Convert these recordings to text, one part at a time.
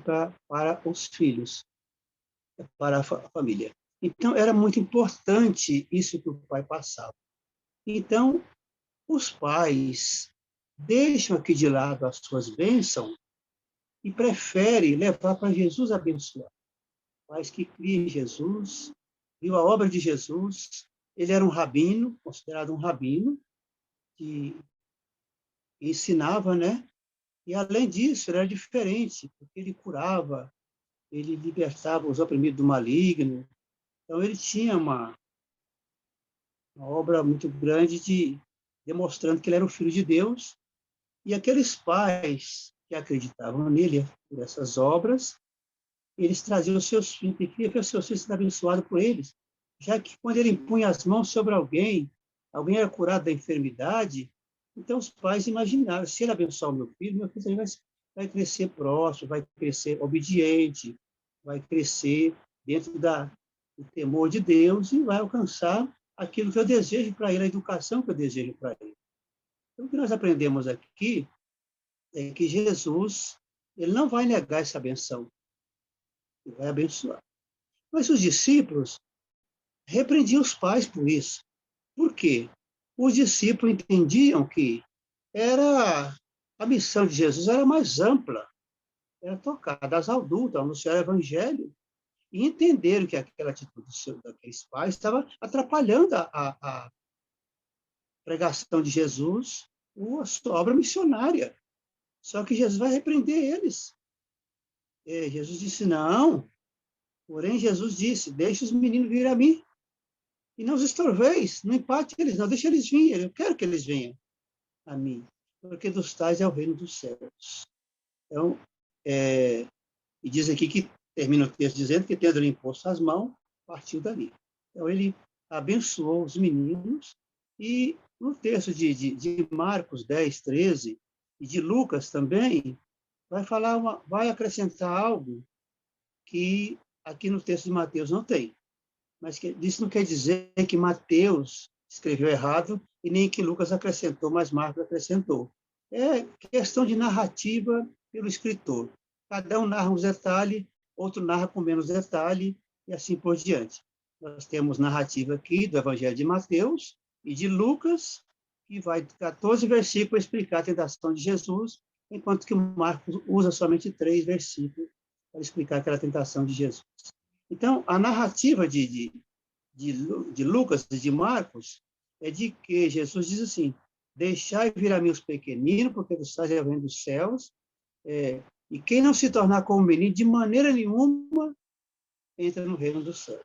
para os filhos, para a família. Então, era muito importante isso que o pai passava. Então, os pais deixam aqui de lado as suas bênçãos e preferem levar para Jesus abençoar. Pais que criam Jesus, viu a obra de Jesus. Ele era um rabino, considerado um rabino, que ensinava, né? E, além disso, ele era diferente, porque ele curava, ele libertava os oprimidos do maligno. Então, ele tinha uma obra muito grande demonstrando que ele era o Filho de Deus. E aqueles pais que acreditavam nele, por essas obras, eles traziam os seus filhos, e queriam que os seus filhos fossem abençoados por eles, já que quando ele impunha as mãos sobre alguém, alguém era curado da enfermidade, então os pais imaginaram, se ele abençoar o meu filho também vai crescer próximo, vai crescer obediente, vai crescer dentro do temor de Deus e vai alcançar aquilo que eu desejo para ele, a educação que eu desejo para ele. Então, o que nós aprendemos aqui é que Jesus, ele não vai negar essa benção, ele vai abençoar. Mas os discípulos repreendiam os pais por isso. Por quê? Os discípulos entendiam que a missão de Jesus era mais ampla, era tocar das adultas, anunciar o evangelho, e entenderam que aquela atitude daqueles pais estava atrapalhando a pregação de Jesus, a sua obra missionária. Só que Jesus vai repreender eles. Jesus disse, não. Porém, Jesus disse, deixe os meninos vir a mim. E não os estorveis, não empate eles, não. Deixa eles virem. Eu quero que eles venham a mim. Porque dos tais é o reino dos céus. Então, e diz aqui que termina o texto dizendo que, tendo-lhe imposto as mãos, partiu dali. Então, ele abençoou os meninos. E no texto de Marcos 10, 13, e de Lucas também, vai acrescentar algo que aqui no texto de Mateus não tem. Mas isso não quer dizer que Mateus escreveu errado e nem que Lucas acrescentou, mas Marcos acrescentou. É questão de narrativa pelo escritor. Cada um narra uns detalhes, outro narra com menos detalhe, e assim por diante. Nós temos narrativa aqui do Evangelho de Mateus e de Lucas, que vai 14 versículos explicar a tentação de Jesus, enquanto que Marcos usa somente 3 versículos para explicar aquela tentação de Jesus. Então, a narrativa de Lucas e de Marcos é de que Jesus diz assim, deixai vir a mim os pequeninos, porque dos tais é o reino dos céus, e quem não se tornar como menino, de maneira nenhuma, entra no reino dos céus.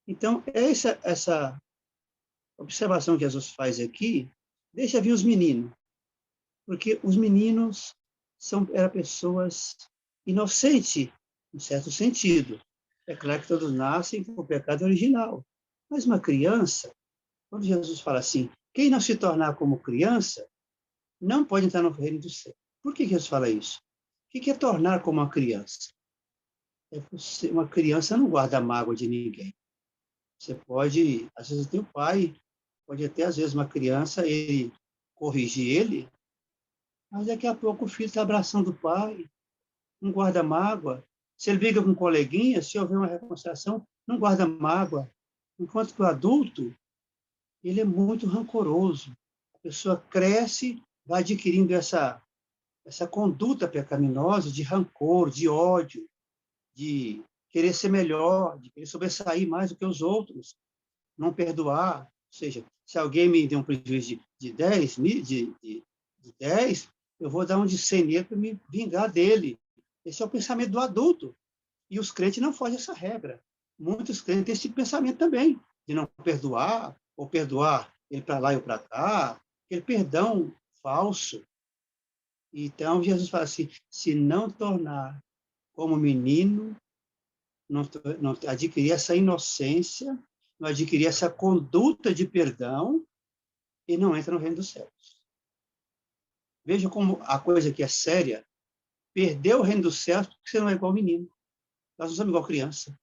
Então, essa observação que Jesus faz aqui, deixa vir os meninos, porque os meninos eram pessoas inocentes, em certo sentido. É claro que todos nascem com o pecado original. Mas uma criança, quando Jesus fala assim, quem não se tornar como criança, não pode entrar no reino do céu. Por que Jesus fala isso? O que é tornar como uma criança? Uma criança não guarda mágoa de ninguém. Você pode, às vezes tem o pai, pode até, às vezes, uma criança, ele corrigir ele, mas daqui a pouco o filho está abraçando o pai, não guarda mágoa. Se ele briga com um coleguinha, se houver uma reconciliação, não guarda mágoa. Enquanto que o adulto, ele é muito rancoroso. A pessoa cresce, vai adquirindo essa conduta pecaminosa de rancor, de ódio, de querer ser melhor, de querer sobressair mais do que os outros, não perdoar. Ou seja, se alguém me deu um prejuízo de 10, de 10, eu vou dar um de 100 nele para me vingar dele. Esse é o pensamento do adulto. E os crentes não fogem essa regra. Muitos crentes têm esse pensamento também, de não perdoar, ou perdoar ele para lá e eu para cá, aquele perdão falso. Então, Jesus fala assim, se não tornar como menino, não adquirir essa inocência, não adquirir essa conduta de perdão, e não entra no reino dos céus. Veja como a coisa aqui é séria. Perdeu o reino dos céus porque você não é igual menino. Nós não somos igual criança.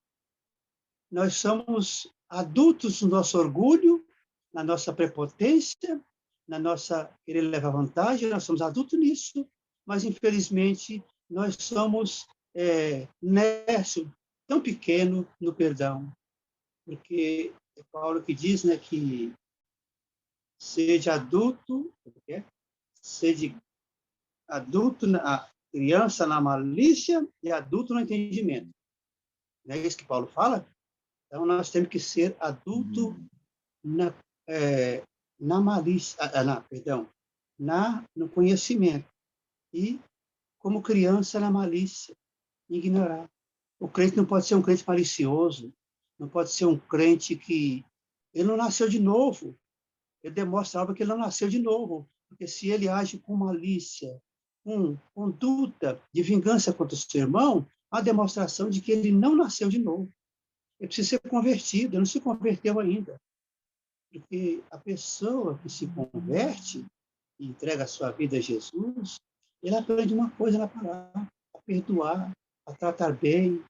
Nós somos adultos no nosso orgulho, na nossa prepotência, na nossa querer levar vantagem, nós somos adultos nisso, mas, infelizmente, nós somos nércio, tão pequeno no perdão, porque é Paulo que diz, né, que seja adulto, seja adulto, a criança na malícia e adulto no entendimento. Não é isso que Paulo fala? Então, nós temos que ser adulto na, na malícia, perdão, no conhecimento. E, como criança, na malícia, ignorar. O crente não pode ser um crente malicioso, não pode ser um crente que... Ele não nasceu de novo. Ele demonstra algo que ele não nasceu de novo. Porque se ele age com malícia, com conduta de vingança contra o seu irmão, há a demonstração de que ele não nasceu de novo. Ele precisa ser convertido, ele não se converteu ainda. Porque a pessoa que se converte e entrega a sua vida a Jesus, ele aprende uma coisa na palavra: a perdoar, a tratar bem,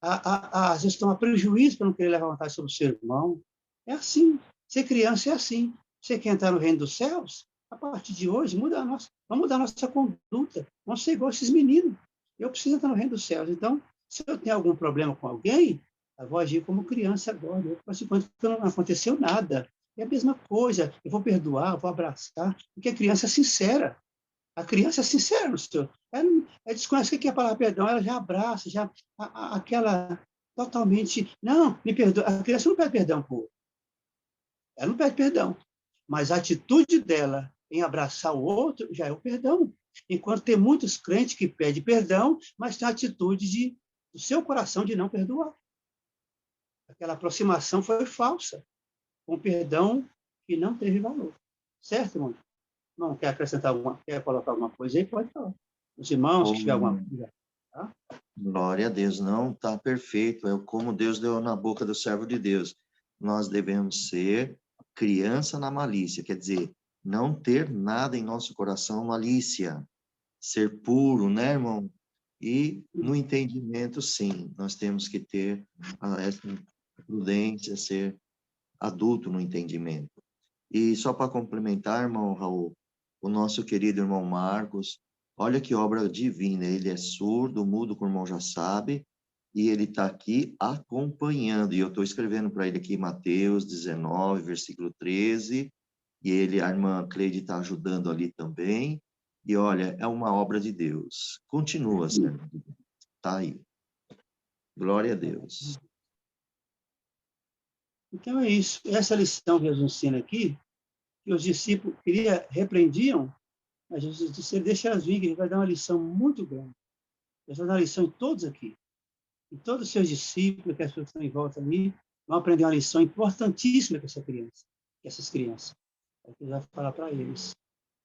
às vezes tomar prejuízo para não querer levar vantagem sobre o seu irmão. É assim. Ser criança é assim. Você quer entrar no reino dos céus? A partir de hoje, vamos mudar a nossa conduta. Vamos ser igual esses meninos. Eu preciso entrar no reino dos céus. Então, se eu tenho algum problema com alguém, eu vou agir como criança agora. Eu faço enquanto que não aconteceu nada. É a mesma coisa. Eu vou perdoar, eu vou abraçar, porque a criança é sincera. A criança é sincera no seu. Ela desconhece o que é a palavra perdão, ela já abraça, já aquela totalmente. Não, me perdoa. A criança não pede perdão por outro. Ela não pede perdão. Mas a atitude dela em abraçar o outro já é o perdão. Enquanto tem muitos crentes que pedem perdão, mas tem a atitude do seu coração de não perdoar. Aquela aproximação foi falsa, com perdão que não teve valor. Certo, irmão? Não quer acrescentar quer colocar alguma coisa aí? Pode falar. Os irmãos, que tiver alguma coisa. Tá? Glória a Deus, não, está perfeito. É como Deus deu na boca do servo de Deus. Nós devemos ser criança na malícia, quer dizer, não ter nada em nosso coração malícia, ser puro, né, irmão? E no entendimento, sim, nós temos que ter essa prudência, ser adulto no entendimento. E só para complementar, irmão Raul, o nosso querido irmão Marcos, olha que obra divina, ele é surdo, mudo, como o irmão já sabe, e ele está aqui acompanhando, e eu estou escrevendo para ele aqui Mateus 19, versículo 13, e ele, a irmã Cleide está ajudando ali também, e olha, é uma obra de Deus. Continua, Senhor, está aí. Glória a Deus. Então é isso. Essa lição que Jesus ensina aqui, que os discípulos repreendiam, mas Jesus disse: deixa elas vir, que ele vai dar uma lição muito grande. Ele vai dar uma lição em todos aqui. E todos os seus discípulos, que as pessoas que estão em volta ali, vão aprender uma lição importantíssima com essas crianças. Ele vai falar para eles: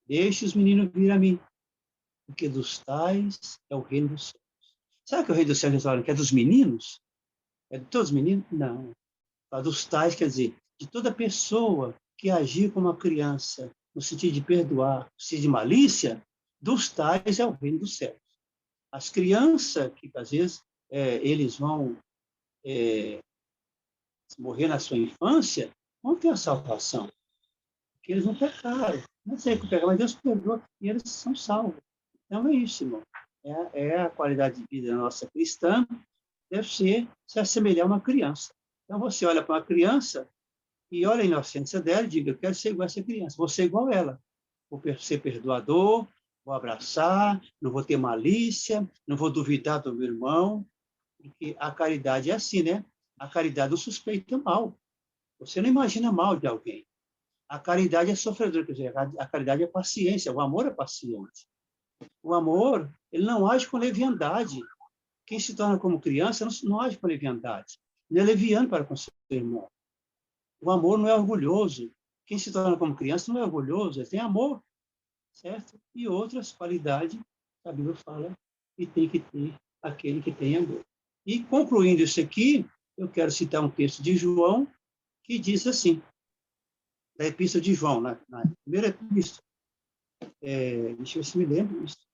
deixe os meninos vir a mim, porque dos tais é o reino dos céus. Sabe que o reino dos céus que é dos meninos? É de todos os meninos? Não. Dos tais, quer dizer, de toda pessoa que agir como uma criança, no sentido de perdoar, no sentido de malícia, dos tais é o reino dos céus. As crianças, que às vezes eles vão morrer na sua infância, vão ter a salvação, porque eles não pecaram. Não sei que pecaram, mas Deus perdoa e eles são salvos. Então é isso, irmão. É a qualidade de vida nossa cristã, deve ser se assemelhar a uma criança. Então você olha para uma criança e olha a inocência dela e diga: eu quero ser igual a essa criança, vou ser igual a ela. Vou ser perdoador, vou abraçar, não vou ter malícia, não vou duvidar do meu irmão, porque a caridade é assim, né? A caridade não suspeita mal. Você não imagina mal de alguém. A caridade é sofredora, quer dizer, a caridade é paciência, o amor é paciente. O amor, ele não age com leviandade. Quem se torna como criança não age com leviandade. Ele é leviano para com seu irmão. O amor não é orgulhoso. Quem se torna como criança não é orgulhoso, ele tem amor, certo? E outras qualidades, a Bíblia fala, que tem que ter aquele que tem amor. E concluindo isso aqui, eu quero citar um texto de João, que diz assim, da Epístola de João, na primeira epístola, deixa eu ver se me lembro isso.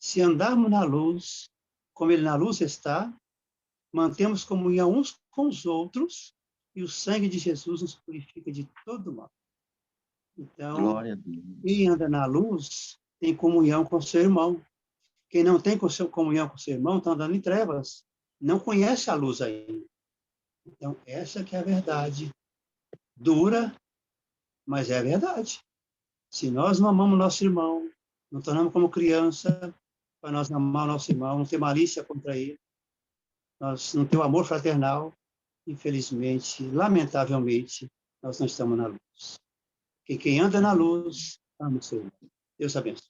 Se andarmos na luz, como ele na luz está, mantemos comunhão uns com os outros, e o sangue de Jesus nos purifica de todo mal. Então, Glória a Deus. quem anda na luz tem comunhão com o seu irmão. Quem não tem comunhão com o seu irmão está andando em trevas. Não conhece a luz ainda. Então, essa que é a verdade. Dura, mas é a verdade. Se nós não amamos nosso irmão, não tornamos como criança, para nós amar nosso irmão, não ter malícia contra ele, nós não ter o amor fraternal, infelizmente, lamentavelmente, nós não estamos na luz. Porque quem anda na luz, ama o seu irmão. Deus abençoe.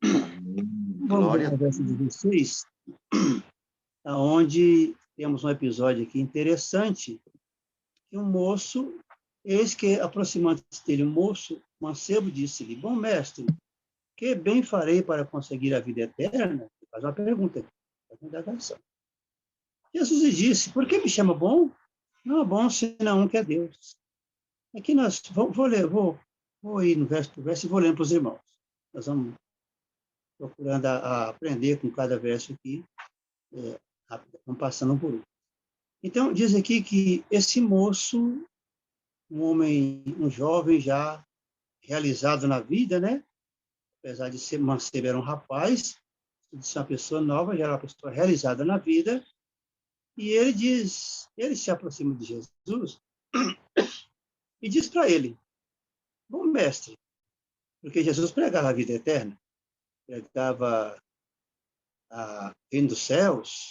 Vamos Glória ver a o verso Deus. 16, onde temos um episódio aqui interessante, que um moço, eis que aproximando-se dele, um moço, mancebo, disse-lhe, bom mestre, que bem farei para conseguir a vida eterna? Faz uma pergunta aqui, a indagação. Jesus lhe disse, por que me chama bom? Não é bom senão um que é Deus. Aqui nós, vou ir no verso por verso e vou lendo para os irmãos. Nós vamos procurando aprender com cada verso aqui, vamos passando um por um. Então, diz aqui que esse moço, um homem, um jovem já realizado na vida, né? Apesar de ser mancebo, era um rapaz, de ser uma pessoa nova, já era uma pessoa realizada na vida, e ele se aproxima de Jesus e diz para ele, bom mestre, porque Jesus pregava a vida eterna, pregava a reino dos céus,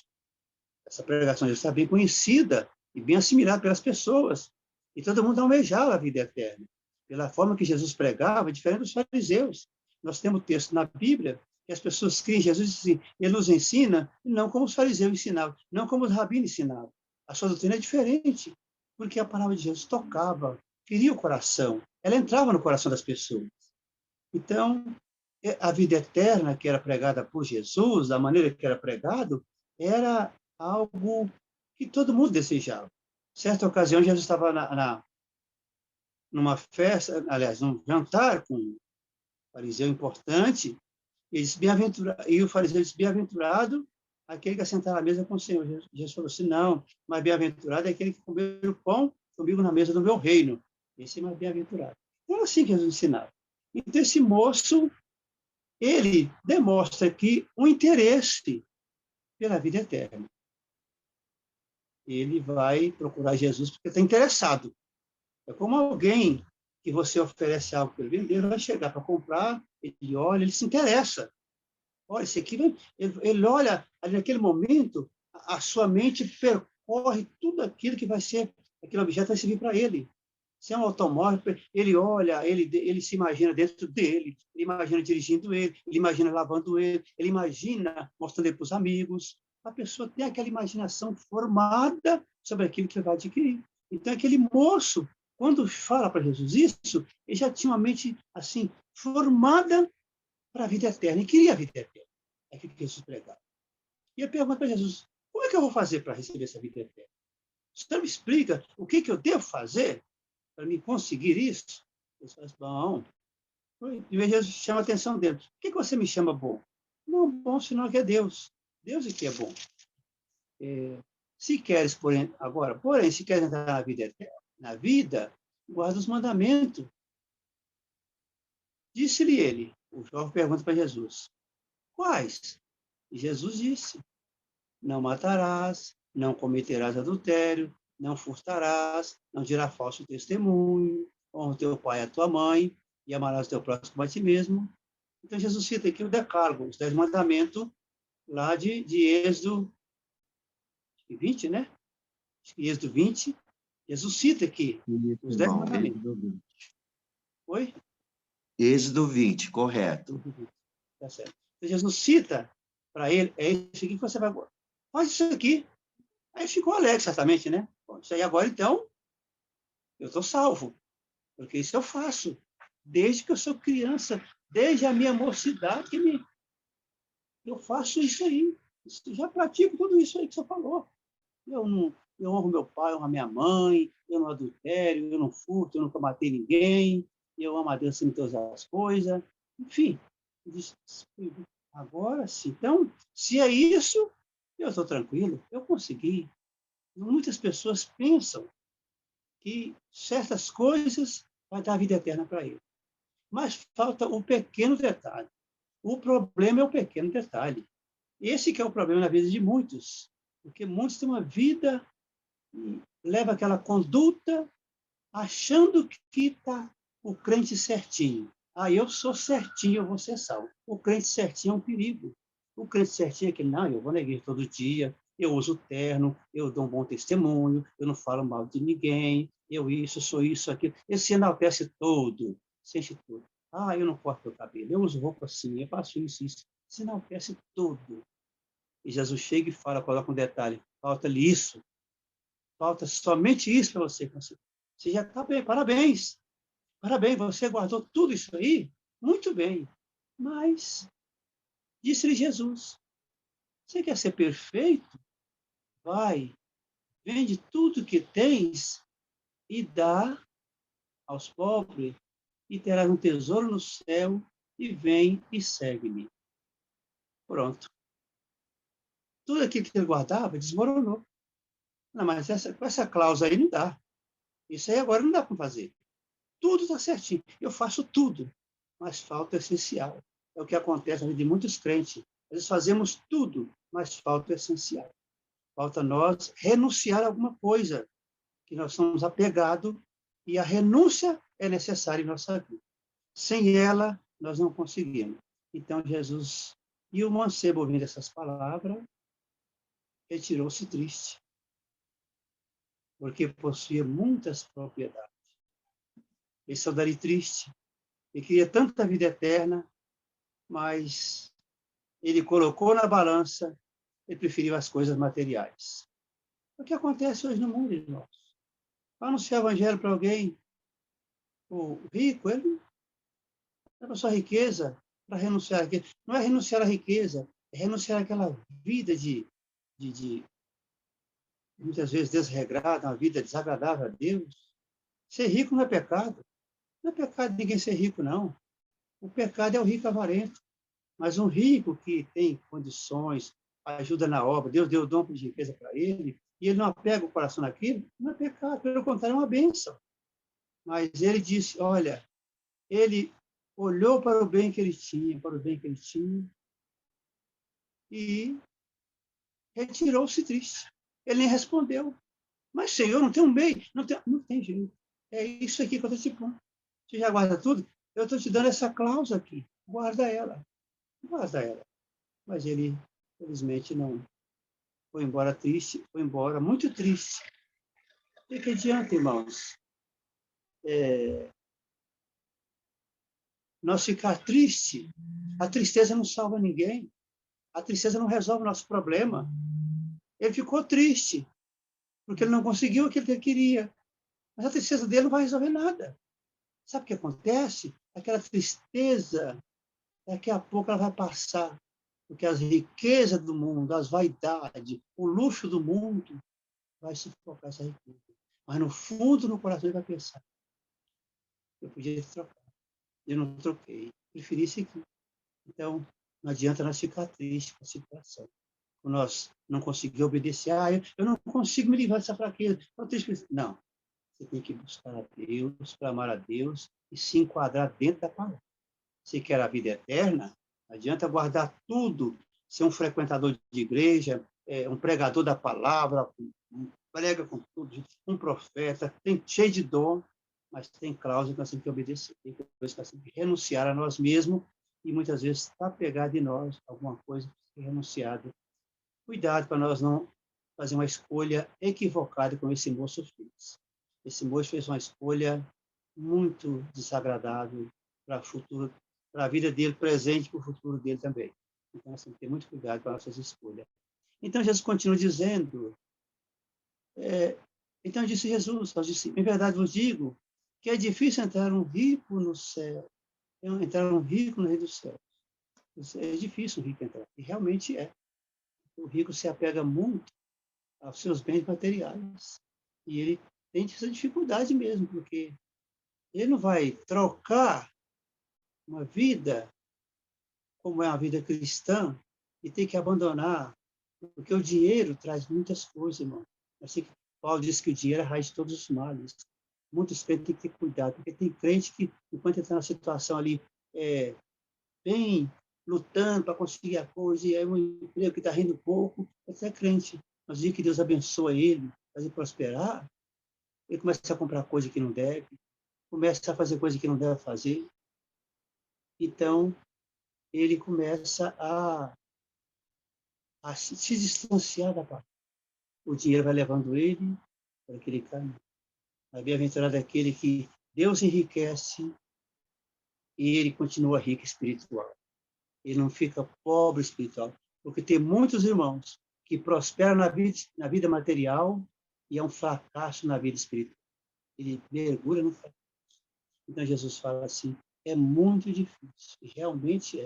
essa pregação já está bem conhecida e bem assimilada pelas pessoas, e todo mundo almejava a vida eterna. Pela forma que Jesus pregava, diferente dos fariseus. Nós temos texto na Bíblia que as pessoas creem em Jesus e dizem, ele nos ensina, não como os fariseus ensinavam, não como os rabinos ensinavam. A sua doutrina é diferente, porque a palavra de Jesus tocava, feria o coração, ela entrava no coração das pessoas. Então, a vida eterna que era pregada por Jesus, da maneira que era pregado, era algo que todo mundo desejava. Certa ocasião, Jesus estava numa festa, aliás, num jantar com um fariseu importante, e o fariseu disse, bem-aventurado aquele que assentar à mesa com o Senhor. Jesus falou assim, não, mas bem-aventurado é aquele que comer o pão comigo na mesa do meu reino. Esse é mais bem-aventurado. Então, assim que Jesus ensinava. Então, esse moço, ele demonstra aqui um interesse pela vida eterna. Ele vai procurar Jesus porque está interessado. É como alguém que você oferece algo para ele vai chegar para comprar, ele olha, ele se interessa. Olha, esse aqui, ele olha, ali naquele momento, a sua mente percorre tudo aquilo que vai ser, aquele objeto vai servir para ele. Se é um automóvel, ele olha, ele se imagina dentro dele, ele imagina dirigindo ele imagina lavando ele imagina mostrando ele para os amigos. A pessoa tem aquela imaginação formada sobre aquilo que ele vai adquirir. Então, aquele moço, quando fala para Jesus isso, ele já tinha uma mente assim, formada para a vida eterna, e queria a vida eterna. É aquilo que Jesus pregava. E eu pergunto para Jesus, como é que eu vou fazer para receber essa vida eterna? O Senhor me explica o que eu devo fazer para me conseguir isso? Ele fala, bom. E Jesus chama a atenção dele. Por que você me chama bom? Não, bom senão que é Deus. Deus é que é bom. Se queres, porém, se queres entrar na vida eterna, na vida, guarda os mandamentos. Disse-lhe ele, o jovem pergunta para Jesus, quais? E Jesus disse, não matarás, não cometerás adultério, não furtarás, não dirás falso testemunho, honra teu pai e a tua mãe, e amarás o teu próximo como a ti mesmo. Então, Jesus cita aqui o decálogo, os 10 mandamentos, lá de Êxodo 20, né? Êxodo 20, Jesus cita aqui os 10 mandamentos. Êxodo 20. Oi? Êxodo 20, correto. Tá certo. Então, Jesus cita para ele, é isso aqui que você vai... Faz isso aqui. Aí ficou alegre, certamente, né? Bom, isso aí agora, então, eu estou salvo. Porque isso eu faço. Desde que eu sou criança, desde a minha mocidade, eu faço isso aí. Já pratico tudo isso aí que você falou. Eu honro meu pai, honro a minha mãe, eu não adultério, eu não furto, eu nunca matei ninguém, eu amo a Deus sem todas as coisas. Enfim, agora sim. Então, se é isso, eu estou tranquilo, eu consegui. Muitas pessoas pensam que certas coisas vai dar vida eterna para ele. Mas falta um pequeno detalhe. O problema é o pequeno detalhe. Esse que é o problema na vida de muitos. Porque muitos têm uma vida e leva aquela conduta achando que está o crente certinho. Ah, eu sou certinho, eu vou ser salvo. O crente certinho é um perigo. O crente certinho é aquele, não, eu vou na igreja todo dia, eu uso terno, eu dou um bom testemunho, eu não falo mal de ninguém, eu isso, sou isso, aquilo. Esse enaltece todo, sente tudo. Ah, eu não corto o cabelo, eu uso roupa assim, eu faço isso, isso. Se enaltece tudo. E Jesus chega e fala, coloca um detalhe, falta-lhe isso, falta somente isso para você conseguir. Você já está bem, parabéns. Parabéns, você guardou tudo isso aí? Muito bem. Mas, disse-lhe Jesus, você quer ser perfeito? Vai, vende tudo que tens e dá aos pobres, e terás um tesouro no céu, e vem e segue-me. Pronto. Tudo aquilo que ele guardava desmoronou. Não, mas com essa cláusula aí não dá. Isso aí agora não dá para fazer. Tudo está certinho. Eu faço tudo, mas falta o essencial. É o que acontece na vida de muitos crentes. Eles fazemos tudo, mas falta o essencial. Falta nós renunciar a alguma coisa que nós somos apegados e a renúncia é necessária em nossa vida. Sem ela, nós não conseguimos. Então, Jesus, e o mancebo, ouvindo essas palavras, retirou-se triste, porque possuía muitas propriedades. Ele saiu dali triste. Ele queria tanta vida eterna, mas ele colocou na balança e preferiu as coisas materiais. O que acontece hoje no mundo, irmãos? Anunciar o evangelho para alguém, o rico, ele não é só riqueza para renunciar à riqueza. Não é renunciar à riqueza, é renunciar àquela vida de muitas vezes desregrada, uma vida desagradável a Deus. Ser rico não é pecado. Não é pecado ninguém ser rico, não. O pecado é o rico avarento. Mas um rico que tem condições, ajuda na obra, Deus deu o dom de riqueza para ele, e ele não apega o coração naquilo, não é pecado, pelo contrário, é uma bênção. Mas ele disse, olha, ele olhou para o bem que ele tinha, e retirou-se triste. Ele nem respondeu. Mas, Senhor, não tem um bem? Não tem jeito. É isso aqui que eu estou te pondo. Você já guarda tudo? Eu estou te dando essa cláusula aqui. Guarda ela. Guarda ela. Mas ele, felizmente, não. Foi embora triste, foi embora muito triste. O que adianta, irmãos? Nós ficar triste, a tristeza não salva ninguém, a tristeza não resolve o nosso problema. Ele ficou triste, porque ele não conseguiu aquilo que ele queria. Mas a tristeza dele não vai resolver nada. Sabe o que acontece? Aquela tristeza, daqui a pouco ela vai passar, porque as riquezas do mundo, as vaidades, o luxo do mundo vai sufocar essa riqueza. Mas no fundo, no coração, ele vai pensar, eu podia trocar. Eu não troquei. Preferi isso aqui. Então, não adianta nós ficar tristes com a situação. Quando nós não conseguimos obedecer, eu não consigo me livrar dessa fraqueza. Não. Você tem que buscar a Deus, clamar a Deus e se enquadrar dentro da palavra. Se quer a vida eterna, não adianta guardar tudo, ser um frequentador de igreja, um pregador da palavra, prega com tudo, um profeta, tem cheio de dom, mas tem cláusula que nós temos que obedecer, tem coisas que nós temos que renunciar a nós mesmos, e muitas vezes está pegado em nós alguma coisa que é renunciada. Cuidado para nós não fazer uma escolha equivocada como esse moço fez. Esse moço fez uma escolha muito desagradável para o futuro, para a vida dele presente e para o futuro dele também. Então, nós temos que ter muito cuidado com as nossas escolhas. Então, Jesus continua dizendo, então disse Jesus, disse, em verdade vos digo que é difícil entrar um rico no céu, entrar um rico no reino dos céus. É difícil um rico entrar, e realmente é. O rico se apega muito aos seus bens materiais, e ele tem essa dificuldade mesmo, porque ele não vai trocar uma vida como é a vida cristã e ter que abandonar, porque o dinheiro traz muitas coisas, irmão. Assim que Paulo diz que o dinheiro é a raiz de todos os males. Muitos crentes têm que ter cuidado, porque tem crente que, enquanto ele está na situação ali, bem lutando para conseguir a coisa, e é um emprego que está rindo pouco, esse é crente. Mas dia que Deus abençoa ele, faz ele prosperar, ele começa a comprar coisa que não deve, começa a fazer coisa que não deve fazer. Então, ele começa a se distanciar da palavra. O dinheiro vai levando ele para aquele caminho. A bem-aventurado é aquele que Deus enriquece e ele continua rico espiritual. Ele não fica pobre espiritual, porque tem muitos irmãos que prosperam na vida material e é um fracasso na vida espiritual. Ele mergulha no fracasso. Então Jesus fala assim, é muito difícil, e realmente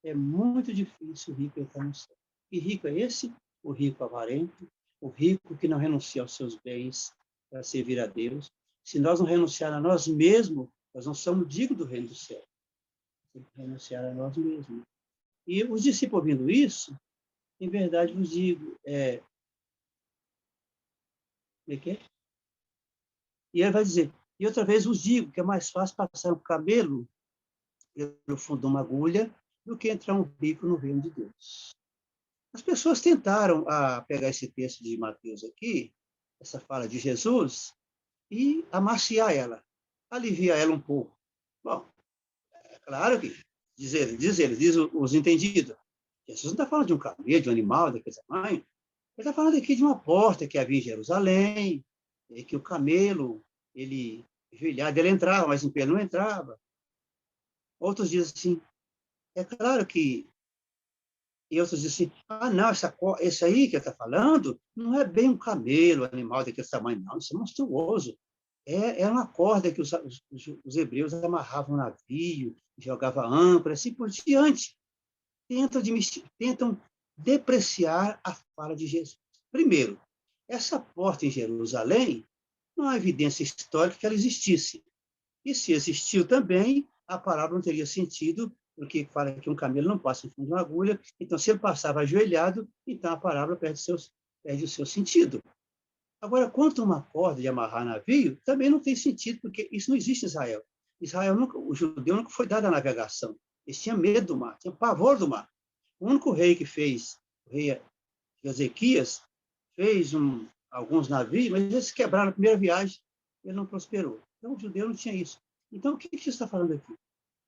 é muito difícil o rico entrar no céu. Que rico é esse? O rico avarento, o rico que não renuncia aos seus bens para servir a Deus. Se nós não renunciar a nós mesmos, nós não somos dignos do reino do céu. Temos que renunciar a nós mesmos. E os discípulos ouvindo isso, em verdade vos digo, e ele vai dizer, e outra vez vos digo que é mais fácil passar um camelo pelo fundo de uma agulha do que entrar um rico no reino de Deus. As pessoas tentaram pegar esse texto de Mateus aqui, essa fala de Jesus, e amaciar ela, aliviar ela um pouco. Bom, é claro que, diz os entendidos, Jesus não está falando de um camelo, de um animal daquele tamanho, ele está falando aqui de uma porta que havia em Jerusalém, e que o camelo, ele entrava, mas em pé não entrava. Outros dizem assim, é claro que e outros dizem assim, não, esse aí que ele está falando não é bem um camelo, animal daquele tamanho, não, isso é monstruoso. É uma corda que os hebreus amarravam no navio, jogavam âncora, assim por diante. Tentam depreciar a fala de Jesus. Primeiro, essa porta em Jerusalém não há evidência histórica que ela existisse. E se existiu também, a palavra não teria sentido, porque fala que um camelo não passa em fundo de uma agulha, então se ele passava ajoelhado, então a palavra perde o seu sentido. Agora, quanto a uma corda de amarrar navio, também não tem sentido, porque isso não existe em Israel. O judeu nunca foi dado a navegação. Eles tinham medo do mar, tinham pavor do mar. O único rei que fez, o rei Ezequias, fez alguns navios, mas eles quebraram na primeira viagem, ele não prosperou. Então, o judeu não tinha isso. Então, o que você está falando aqui?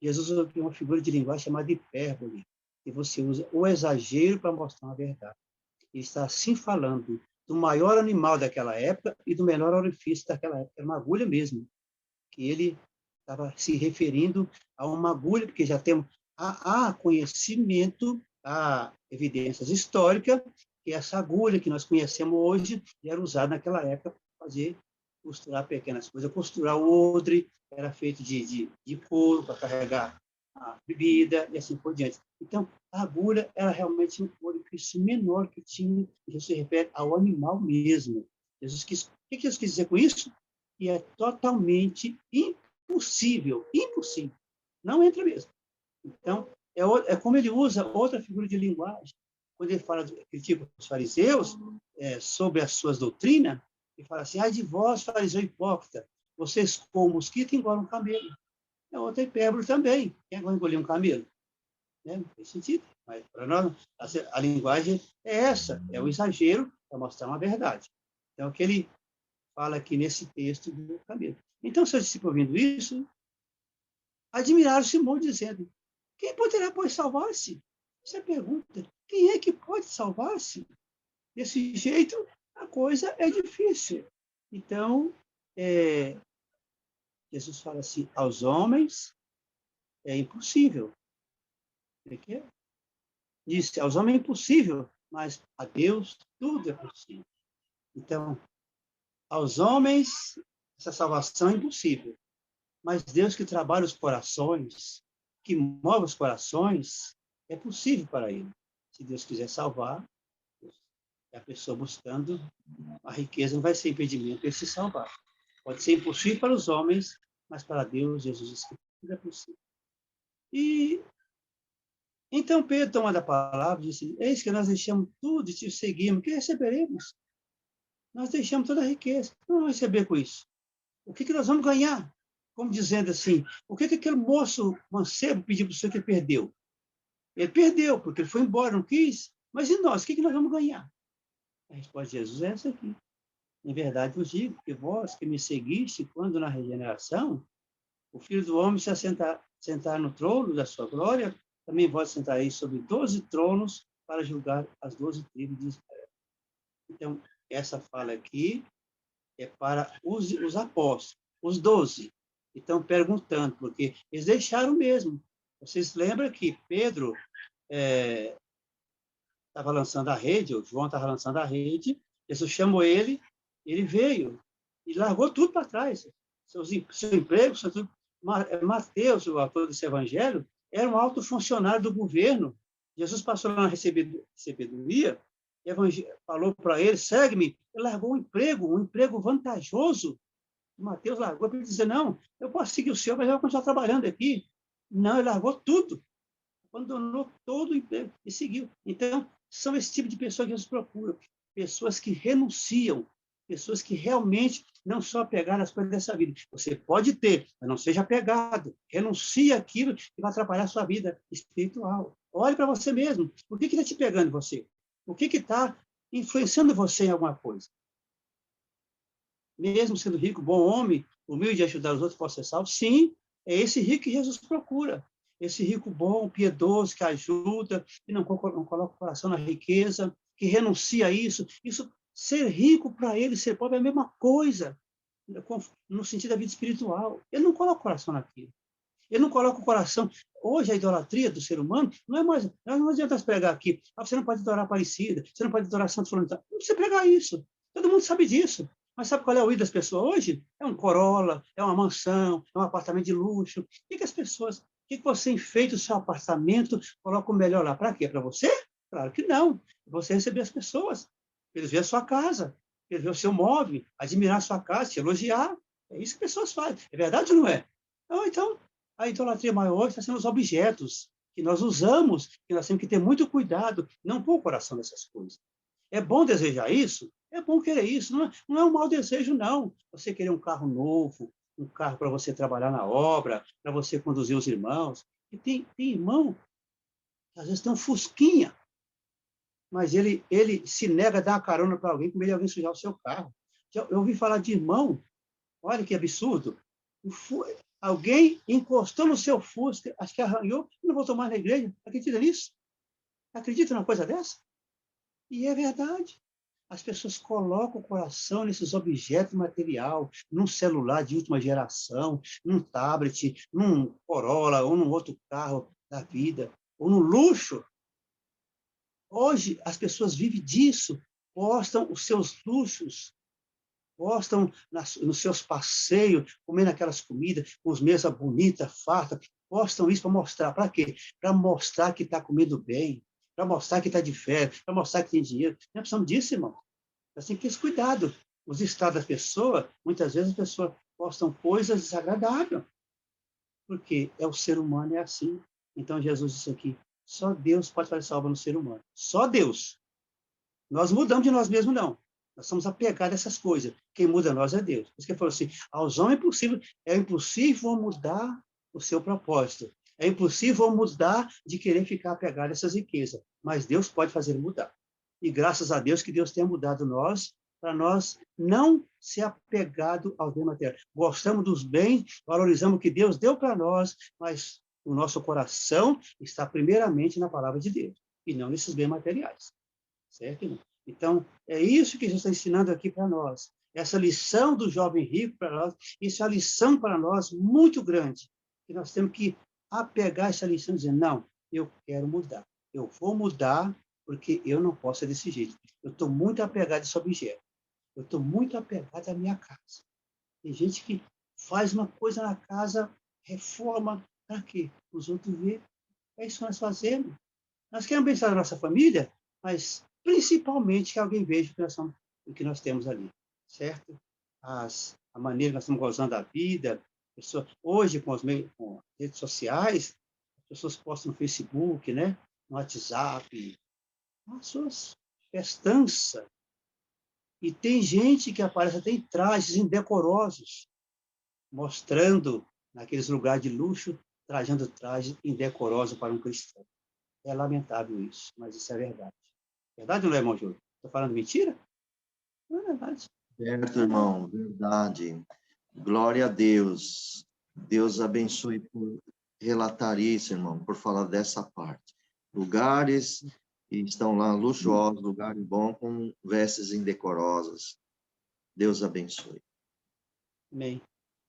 Jesus usa uma figura de linguagem chamada hipérbole, e você usa o exagero para mostrar uma verdade. Ele está assim falando do maior animal daquela época e do menor orifício daquela época, era uma agulha mesmo, que ele estava se referindo a uma agulha, porque já temos há conhecimento, há evidências históricas, que essa agulha que nós conhecemos hoje era usada naquela época para fazer, costurar pequenas coisas, costurar o odre, era feito de couro para carregar a bebida e assim por diante. Então, a agulha era realmente um orifício menor que tinha, que se refere ao animal mesmo. O que Jesus quis dizer com isso? Que é totalmente impossível, não entra mesmo. Então, é como ele usa outra figura de linguagem. Quando ele fala, critica os fariseus sobre as suas doutrinas, ele fala assim, ai de vós, fariseu hipócrita, vocês com o mosquito engolam um camelo. É outra hipérbole também. Quem vai engolir um camelo? Não tem sentido. Mas para nós, a linguagem é essa, é o exagero para mostrar uma verdade. Então, o que ele fala aqui nesse texto do camelo. Então, seus discípulos ouvindo isso, admiraram Simão, dizendo, quem poderá, pois, salvar-se? Essa é a pergunta. Quem é que pode salvar-se? Desse jeito, a coisa é difícil. Então, Jesus fala assim, aos homens é impossível. Disse, aos homens é impossível, mas a Deus tudo é possível. Então, aos homens, essa salvação é impossível. Mas Deus que trabalha os corações, que move os corações, é possível para ele. Se Deus quiser salvar, a pessoa buscando a riqueza não vai ser impedimento para ele se salvar. Pode ser impossível para os homens, mas para Deus, Jesus disse que tudo é possível. E então Pedro, tomando a palavra, disse, eis que nós deixamos tudo e te seguimos, que receberemos? Nós deixamos toda a riqueza. O que nós vamos receber com isso? O que nós vamos ganhar? Como dizendo assim, o que aquele moço mancebo pediu para o senhor que ele perdeu? Ele perdeu, porque ele foi embora, não quis. Mas e nós? O que nós vamos ganhar? A resposta de Jesus é essa aqui. Em verdade vos digo que vós que me seguiste, quando na regeneração, o Filho do Homem se sentar no trono da sua glória, também vós sentareis sobre 12 tronos para julgar as 12 tribos de Israel. Então, essa fala aqui é para os apóstolos, os 12. Então, perguntando, porque eles deixaram mesmo. Vocês lembram que Pedro estava lançando a rede, o João estava lançando a rede, Jesus chamou ele, ele veio e largou tudo para trás. Seu emprego, Mateus, o autor desse evangelho, era um alto funcionário do governo. Jesus passou lá na recebedoria, falou para ele, segue-me. Ele largou um emprego vantajoso. Mateus largou para ele dizer, não, eu posso seguir o senhor, mas eu vou continuar trabalhando aqui. Não, ele largou tudo. Abandonou todo o emprego e seguiu. Então, são esse tipo de pessoas que Jesus procura. Pessoas que renunciam, pessoas que realmente não são apegadas às coisas dessa vida. Você pode ter, mas não seja apegado. Renuncie àquilo que vai atrapalhar a sua vida espiritual. Olhe para você mesmo. O que está te pegando em você? O que está influenciando você em alguma coisa? Mesmo sendo rico, bom homem, humilde de ajudar os outros, pode ser salvo? Sim, é esse rico que Jesus procura. Esse rico bom, piedoso, que ajuda, que não coloca o coração na riqueza, que renuncia a isso. Ser rico para ele, ser pobre é a mesma coisa, no sentido da vida espiritual. Ele não coloca o coração naquilo. Ele não coloca o coração. Hoje, a idolatria do ser humano não é mais. Não adianta pregar aqui. Você não pode adorar Aparecida, você não pode adorar Santo Fulano. Não precisa pregar isso. Todo mundo sabe disso. Mas sabe qual é o ídolo das pessoas hoje? É um Corolla, é uma mansão, é um apartamento de luxo. O que as pessoas. O que você enfeita o seu apartamento, coloca o melhor lá? Para quê? Para você? Claro que não. Você receber as pessoas. Eles verem a sua casa, eles verem o seu móvel, admirar a sua casa, te elogiar. É isso que as pessoas fazem. É verdade ou não é? Então, a idolatria maior está sendo os objetos que nós usamos, que nós temos que ter muito cuidado, não pôr o coração nessas coisas. É bom desejar isso? É bom querer isso. Não é um mau desejo, não. Você querer um carro novo, um carro para você trabalhar na obra, para você conduzir os irmãos. E tem irmão que às vezes tem um fusquinha, mas ele se nega a dar uma carona para alguém com medo de alguém sujar o seu carro. Eu ouvi falar de irmão, olha que absurdo. Alguém encostou no seu Fusca, acho que arranhou, e não voltou mais na igreja. Acredita nisso? Acredita numa coisa dessa? E é verdade. As pessoas colocam o coração nesses objetos material, num celular de última geração, num tablet, num Corolla ou num outro carro da vida, ou no luxo. Hoje, as pessoas vivem disso, postam os seus luxos, postam nos seus passeios, comendo aquelas comidas, com as mesas bonitas, fartas, postam isso para mostrar. Para quê? Para mostrar que está comendo bem, para mostrar que está de férias, para mostrar que tem dinheiro. Nós precisamos disso, irmão. Nós temos que ter esse cuidado. Os estados da pessoa, muitas vezes as pessoas postam coisas desagradáveis, porque o ser humano é assim. Então, Jesus disse aqui, só Deus pode fazer essa obra no ser humano. Só Deus. Nós mudamos de nós mesmos, não. Nós somos apegados a essas coisas. Quem muda nós é Deus. Por isso que ele falou assim, aos homens é impossível mudar o seu propósito. É impossível mudar de querer ficar apegado a essas riquezas. Mas Deus pode fazer mudar. E graças a Deus que Deus tenha mudado nós, para nós não ser apegado aos bens materiais. Gostamos dos bens, valorizamos o que Deus deu para nós, mas o nosso coração está primeiramente na palavra de Deus, e não nesses bens materiais. Certo? Então, é isso que Jesus está ensinando aqui para nós. Essa lição do jovem rico para nós, isso é uma lição para nós muito grande, que nós temos que apegar essa lição e dizer, não, eu quero mudar. Eu vou mudar porque eu não posso ser desse jeito. Eu estou muito apegado a esse objeto. Eu estou muito apegado à minha casa. Tem gente que faz uma coisa na casa, reforma, para quê? Os outros verem. É isso que nós fazemos. Nós queremos pensar na nossa família, mas principalmente que alguém veja o que nós temos ali, certo? A maneira que nós estamos gozando da vida. Hoje, com as redes sociais, as pessoas postam no Facebook, né? No WhatsApp, as suas festanças. E tem gente que aparece até em trajes indecorosos, mostrando, naqueles lugares de luxo, trajando trajes indecorosos para um cristão. É lamentável isso, mas isso é verdade. Verdade ou não é, irmão Júlio? Estou falando mentira? Não é verdade. Certo, irmão, verdade. Glória a Deus. Deus abençoe por relatar isso, irmão, por falar dessa parte. Lugares que estão lá luxuosos, lugares bons, com vestes indecorosas. Deus abençoe. Amém.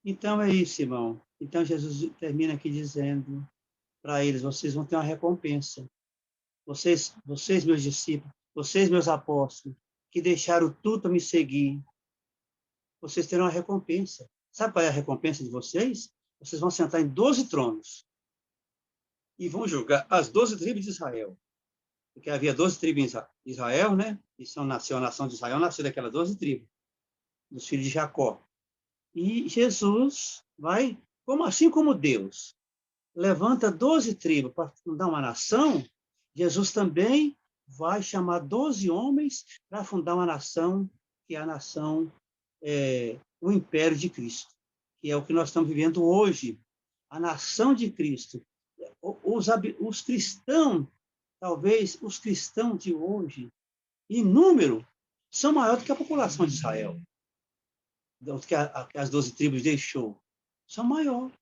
Então é isso, irmão. Então Jesus termina aqui dizendo para eles: vocês vão ter uma recompensa. Vocês, meus discípulos, vocês, meus apóstolos, que deixaram tudo para me seguir, vocês terão uma recompensa. Sabe qual é a recompensa de vocês? Vocês vão sentar em 12 tronos e vão julgar as 12 tribos de Israel. Porque havia 12 tribos em Israel, né? E nasceu a nação de Israel, nasceu daquelas 12 tribos, dos filhos de Jacó. E Jesus vai, assim como Deus levanta 12 tribos para fundar uma nação, Jesus também vai chamar 12 homens para fundar uma nação, que é a nação, o Império de Cristo, que é o que nós estamos vivendo hoje, a nação de Cristo. Os cristãos, talvez os cristãos de hoje, em número, são maiores do que a população de Israel, do que as 12 tribos deixou. São maiores.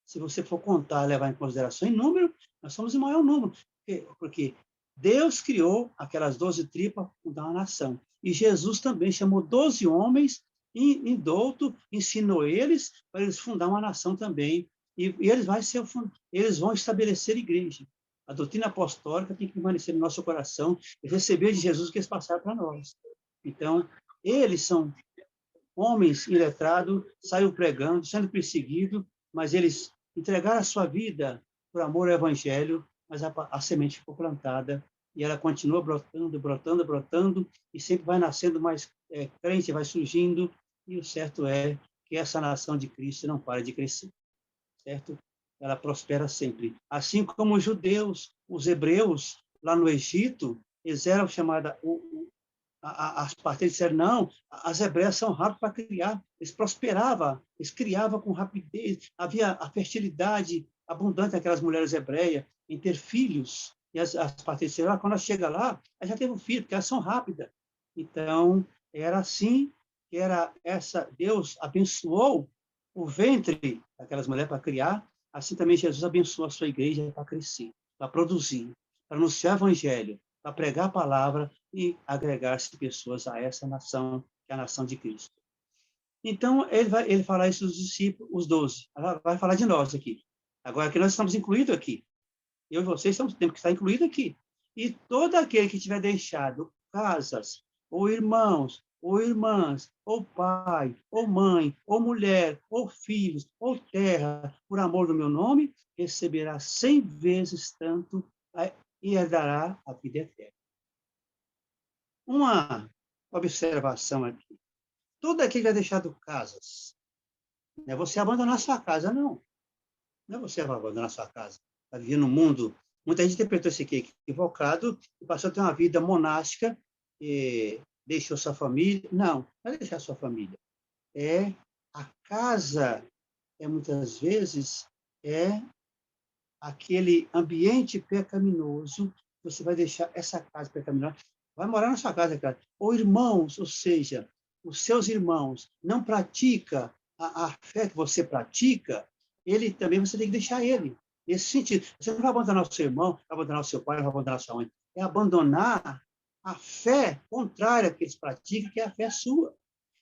Se você for contar, levar em consideração em número, nós somos em maior número. Porque Deus criou aquelas 12 tribos para fundar uma nação. E Jesus também chamou 12 homens, indouto, ensinou eles, para eles fundar uma nação também. E eles vão estabelecer igreja. A doutrina apostólica tem que permanecer no nosso coração e receber de Jesus o que eles passaram para nós. Então, eles são homens iletrados, saiu pregando, sendo perseguido, mas eles entregaram a sua vida por amor ao Evangelho, mas a semente ficou plantada e ela continua brotando, brotando, brotando, e sempre vai nascendo mais crente, vai surgindo, e o certo é que essa nação de Cristo não para de crescer, certo? Ela prospera sempre. Assim como os judeus, os hebreus, lá no Egito, eles eram chamados, as parteiras disseram, não, as hebreias são rápidas para criar. Eles prosperavam, eles criavam com rapidez. Havia a fertilidade abundante daquelas mulheres hebreias em ter filhos. E as parteiras disseram, quando ela chega lá, ela já teve um filho, porque elas são rápidas. Então, era assim que era essa. Deus abençoou o ventre daquelas mulheres para criar. Assim também Jesus abençoou a sua igreja para crescer, para produzir, para anunciar o evangelho, para pregar a palavra e agregar-se pessoas a essa nação, que é a nação de Cristo. Então, ele fala isso dos discípulos, os 12. Vai falar de nós aqui. Agora que nós estamos incluídos aqui. Eu e vocês temos que estar incluídos aqui. E todo aquele que tiver deixado casas, ou irmãos, ou irmãs, ou pai, ou mãe, ou mulher, ou filhos, ou terra, por amor do meu nome, receberá 100 vezes tanto e herdará a vida eterna. Uma observação aqui. Todo aquele que vai deixado casas, não é você abandonar sua casa, não. Não é você abandonar sua casa. Está vivendo no mundo. Muita gente interpretou isso aqui equivocado e passou a ter uma vida monástica, e deixou sua família. Não é deixar sua família. A casa, muitas vezes, é aquele ambiente pecaminoso. Você vai deixar essa casa pecaminosa, vai morar na sua casa, cara. Ou irmãos, ou seja, os seus irmãos não pratica a fé que você pratica, ele também você tem que deixar ele. Nesse sentido, você não vai abandonar o seu irmão, vai abandonar o seu pai, vai abandonar a sua mãe. É abandonar a fé contrária que eles praticam, que é a fé sua.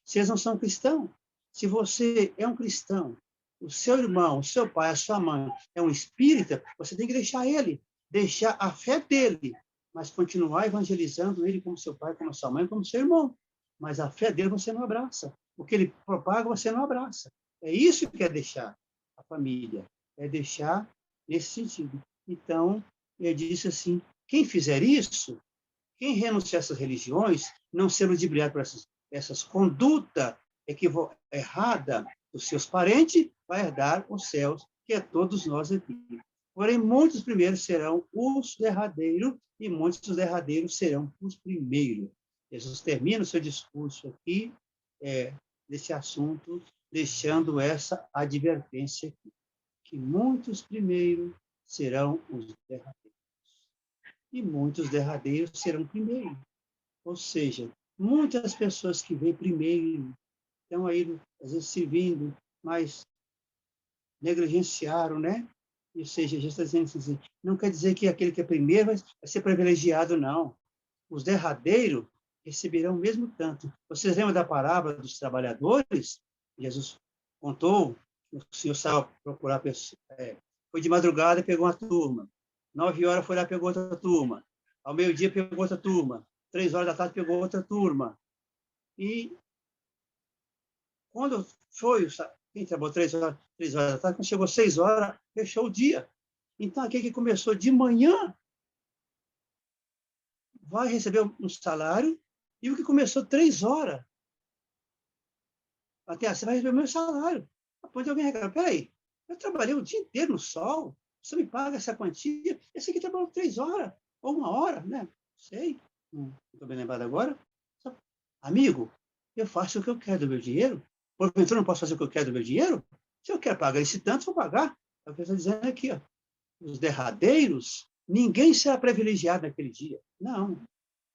Se eles não são cristãos, se você é um cristão, o seu irmão, o seu pai, a sua mãe é um espírita, você tem que deixar ele, deixar a fé dele, mas continuar evangelizando ele como seu pai, como sua mãe, como seu irmão. Mas a fé dele você não abraça. O que ele propaga, você não abraça. É isso que é deixar a família, é deixar nesse sentido. Então, ele disse assim, quem fizer isso, quem renunciar a essas religiões, não ser ludibriado por essas condutas erradas dos seus parentes, vai herdar os céus, que é todos nós aqui. Porém, muitos primeiros serão os derradeiros, e muitos dos derradeiros serão os primeiros. Jesus termina o seu discurso aqui, desse assunto, deixando essa advertência aqui, que muitos primeiros serão os derradeiros, e muitos derradeiros serão primeiros. Ou seja, muitas pessoas que vêm primeiro estão aí, às vezes, servindo, mas negligenciaram, né? Ou seja, Jesus está dizendo assim, não quer dizer que aquele que é primeiro vai ser privilegiado, não. Os derradeiros receberão o mesmo tanto. Vocês lembram da parábola dos trabalhadores? Jesus contou, o senhor saiu procurar pessoas, foi de madrugada e pegou uma turma. 9 horas foi lá e pegou outra turma. Ao meio-dia pegou outra turma. 3 horas da tarde pegou outra turma. E quando foi, quem trabalhou 3 horas da tarde, quando chegou 6 horas, fechou o dia. Então, aquele que começou de manhã vai receber um salário, e o que começou 3 horas, até você vai receber o meu salário. Pode alguém reclamar, peraí, eu trabalhei o dia inteiro no sol, você me paga essa quantia, esse aqui trabalhou 3 horas, ou 1 hora, né? Não sei, não estou bem lembrado agora. Amigo, eu faço o que eu quero do meu dinheiro, porventura eu não posso fazer o que eu quero do meu dinheiro? Se eu quero pagar esse tanto, vou pagar. É o que eu estou dizendo aqui, ó. Os derradeiros, ninguém será privilegiado naquele dia. Não.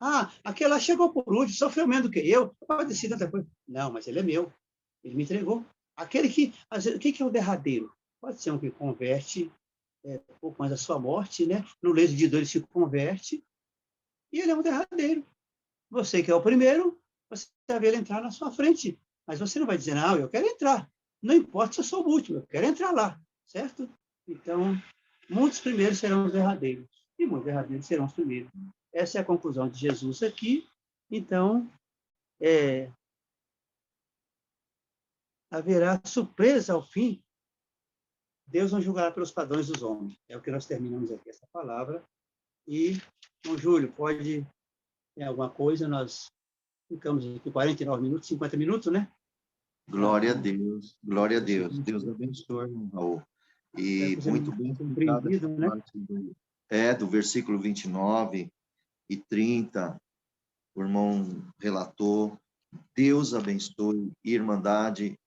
Ah, aquele lá chegou por último, sofreu menos do que eu padeci tanta coisa. Não, mas ele é meu. Ele me entregou. Aquele que... O que é o derradeiro? Pode ser um que converte um pouco mais a sua morte, né? No leito de dor ele se converte, e ele é um derradeiro. Você que é o primeiro, você vai ver ele entrar na sua frente. Mas você não vai dizer, não, eu quero entrar. Não importa se eu sou o último, eu quero entrar lá. Certo? Então, muitos primeiros serão os derradeiros, e muitos derradeiros serão os primeiros. Essa é a conclusão de Jesus aqui. Então, haverá surpresa ao fim. Deus não julgará pelos padrões dos homens. É o que nós terminamos aqui, essa palavra. E, João Júlio, pode ter alguma coisa? Nós ficamos aqui 49 minutos, 50 minutos, né? Glória a Deus, glória a Deus. Deus abençoe, irmão Raul. E muito bem explicada essa parte do versículo 29 e 30, o irmão relatou. Deus abençoe, irmandade.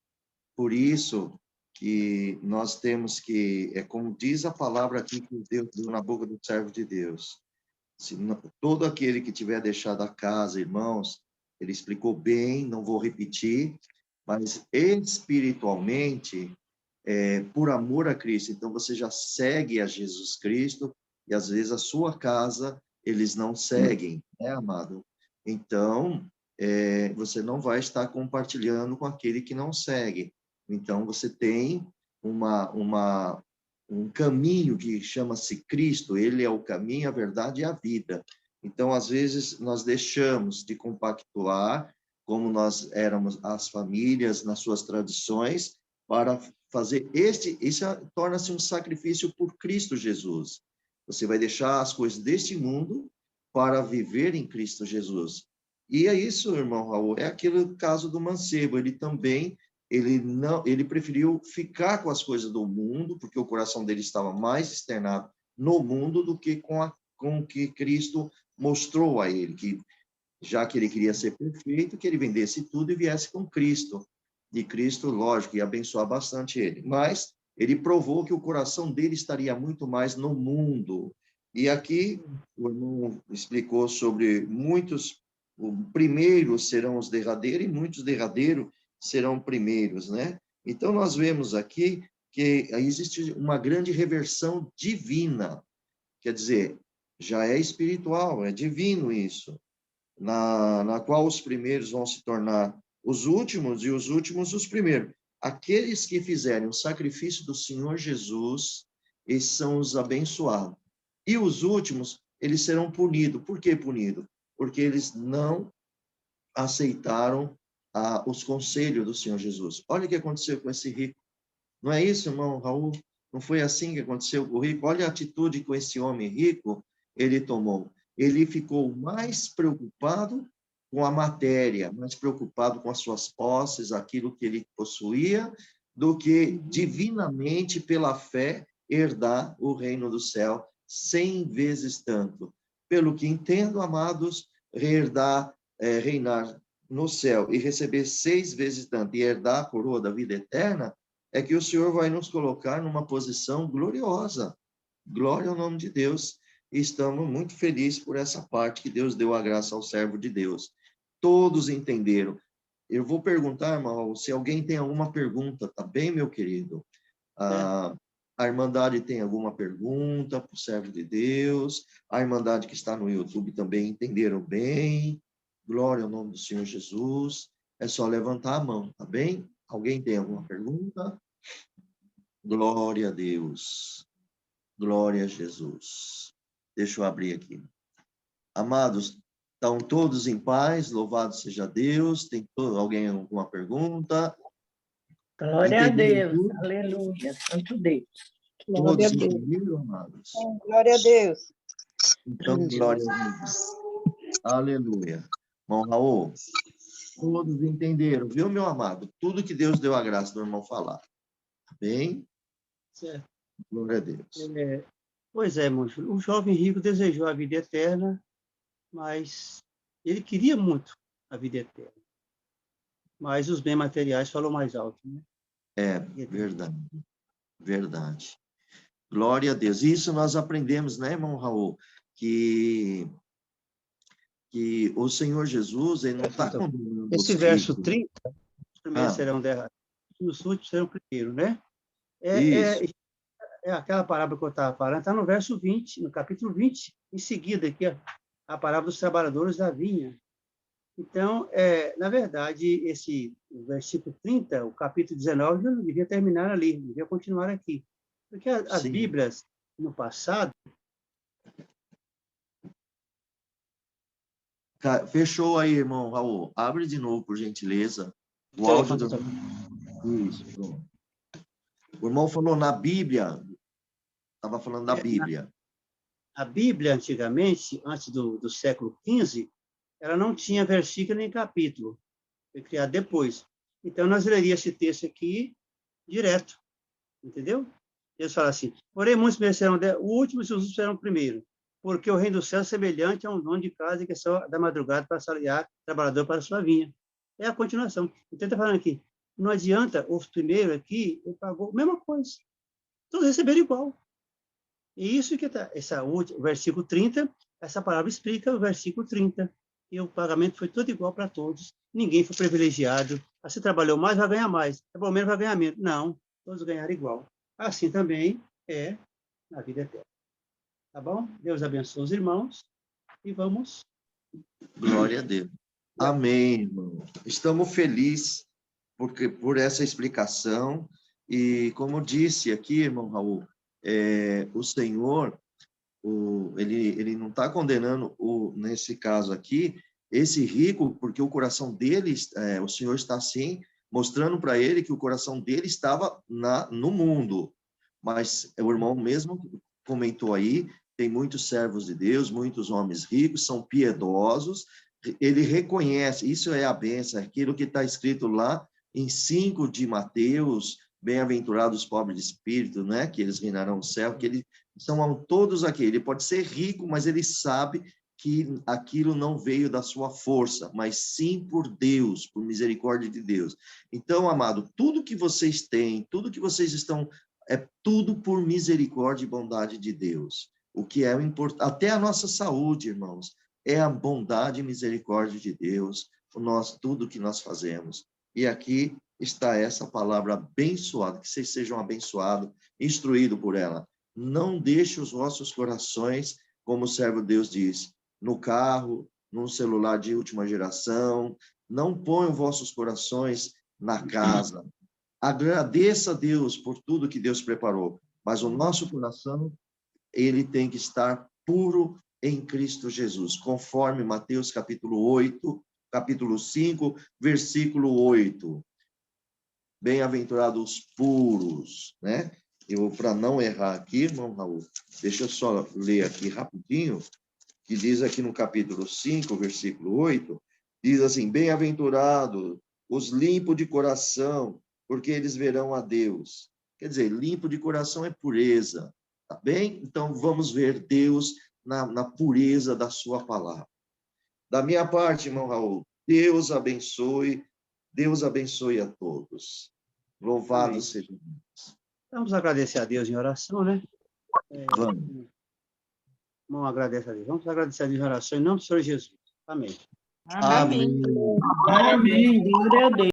Por isso que nós temos que, como diz a palavra aqui que Deus deu na boca do servo de Deus, todo aquele que tiver deixado a casa, irmãos, ele explicou bem, não vou repetir, mas espiritualmente, por amor a Cristo, então você já segue a Jesus Cristo, e às vezes a sua casa eles não seguem, né, amado? Então, você não vai estar compartilhando com aquele que não segue. Então, você tem um caminho que chama-se Cristo, ele é o caminho, a verdade e a vida. Então, às vezes, nós deixamos de compactuar, como nós éramos as famílias, nas suas tradições, para fazer isso torna-se um sacrifício por Cristo Jesus. Você vai deixar as coisas deste mundo para viver em Cristo Jesus. E é isso, irmão Raul, é aquele caso do mancebo, ele preferiu ficar com as coisas do mundo, porque o coração dele estava mais externado no mundo do que com o que Cristo mostrou a ele, que já que ele queria ser perfeito, que ele vendesse tudo e viesse com Cristo. E Cristo, lógico, ia abençoar bastante ele. Mas ele provou que o coração dele estaria muito mais no mundo. E aqui o irmão explicou sobre muitos primeiros serão os derradeiros e muitos derradeiros serão primeiros, né? Então, nós vemos aqui que existe uma grande reversão divina, quer dizer, já é espiritual, é divino isso, na qual os primeiros vão se tornar os últimos e os últimos os primeiros. Aqueles que fizerem o sacrifício do Senhor Jesus, esses são os abençoados. E os últimos, eles serão punidos. Por que punidos? Porque eles não aceitaram os conselhos do Senhor Jesus. Olha o que aconteceu com esse rico. Não é isso, irmão Raul? Não foi assim que aconteceu com o rico? Olha a atitude que esse homem rico ele tomou. Ele ficou mais preocupado com a matéria, mais preocupado com as suas posses, aquilo que ele possuía, do que divinamente, pela fé, herdar o reino do céu 100 vezes tanto. Pelo que entendo, amados, herdar reinar no céu e receber 6 vezes tanto e herdar a coroa da vida eterna, é que o Senhor vai nos colocar numa posição gloriosa. Glória ao nome de Deus. E estamos muito felizes por essa parte que Deus deu a graça ao servo de Deus. Todos entenderam. Eu vou perguntar, irmão, se alguém tem alguma pergunta, tá bem, meu querido? A Irmandade tem alguma pergunta para o servo de Deus? A Irmandade que está no YouTube também entenderam bem? Glória ao nome do Senhor Jesus. É só levantar a mão, tá bem? Alguém tem alguma pergunta? Glória a Deus. Glória a Jesus. Deixa eu abrir aqui. Amados, estão todos em paz? Louvado seja Deus. Tem alguém alguma pergunta? Glória a Entenderam Deus. tudo? Aleluia. Santo Deus. Todos entenderam, amados? Glória a Deus. Então, glória a Deus. Aleluia. Irmão Raul, todos entenderam, viu, meu amado? Tudo que Deus deu a graça do irmão falar. Bem? Certo. Glória a Deus. Pois é, irmão Júlio, o jovem rico desejou a vida eterna, mas ele queria muito a vida eterna. Mas os bens materiais falam mais alto, né? É, verdade. Verdade. Glória a Deus. Isso nós aprendemos, né, irmão Raul? Que o Senhor Jesus, ele não está condenando os Esse verso ricos. 30, os primeiros serão derrados, os últimos serão primeiro, né? Isso. É aquela parábola que eu estava falando, está no verso 20, no capítulo 20, em seguida, aqui, a parábola dos trabalhadores da vinha. Então, na verdade, o versículo 30, o capítulo 19, já não devia terminar ali, devia continuar aqui. Porque as Bíblias, no passado... Fechou aí, irmão Raul. Abre de novo, por gentileza. O áudio do... Isso, pronto. O irmão falou na Bíblia. Estava falando da Bíblia. A Bíblia, antigamente, antes do século XV, ela não tinha versículo nem capítulo. Foi criada depois. Então, nós leríamos esse texto aqui direto. Entendeu? Deus fala assim, porém, muitos mereceram o último e os últimos serão o primeiro. Porque o reino do céu é semelhante a um dono de casa que é só da madrugada para salariar trabalhador para a sua vinha. É a continuação. Então, está falando aqui, não adianta, os primeiros aqui, ele pagou a mesma coisa. Todos receberam igual. E isso que está, o versículo 30, essa palavra explica o versículo 30. E o pagamento foi todo igual para todos. Ninguém foi privilegiado. Se trabalhou mais, vai ganhar mais. Trabalhou menos, vai ganhar menos. Não, todos ganharam igual. Assim também é na vida eterna. Tá bom? Deus abençoe os irmãos e vamos. Glória a Deus. Amém, irmão. Estamos felizes por essa explicação. E, como disse aqui, irmão Raul, o Senhor, ele não está condenando, nesse caso aqui, esse rico, porque o coração dele, o Senhor está assim, mostrando para ele que o coração dele estava no mundo. Mas o irmão mesmo comentou aí, tem muitos servos de Deus, muitos homens ricos, são piedosos, ele reconhece, isso é a bênção, aquilo que está escrito lá em 5 de Mateus, bem-aventurados os pobres de espírito, né? Que eles reinarão no céu, que eles são todos aqui. Ele pode ser rico, mas ele sabe que aquilo não veio da sua força, mas sim por Deus, por misericórdia de Deus. Então, amado, tudo que vocês têm, tudo que vocês estão, é tudo por misericórdia e bondade de Deus. O que é importante, até a nossa saúde, irmãos, é a bondade e misericórdia de Deus, tudo que nós fazemos. E aqui está essa palavra abençoada, que vocês sejam abençoados, instruídos por ela. Não deixe os vossos corações, como o servo Deus diz, no carro, num celular de última geração. Não ponham vossos corações na casa. Agradeça a Deus por tudo que Deus preparou, mas o nosso coração, ele tem que estar puro em Cristo Jesus, conforme Mateus capítulo 8, capítulo 5, versículo 8. Bem-aventurados puros, né? Para não errar aqui, irmão Raul, deixa eu só ler aqui rapidinho, que diz aqui no capítulo 5, versículo 8, diz assim, bem-aventurados os limpos de coração, porque eles verão a Deus. Quer dizer, limpo de coração é pureza, tá bem? Então, vamos ver Deus na pureza da sua palavra. Da minha parte, irmão Raul, Deus abençoe a todos. Louvado Amém. seja Deus. Vamos agradecer a Deus em oração, né? Vamos. Vamos agradecer a Deus. Vamos agradecer a Deus em oração em nome do Senhor Jesus. Amém. Amém. Amém. Glória a Deus.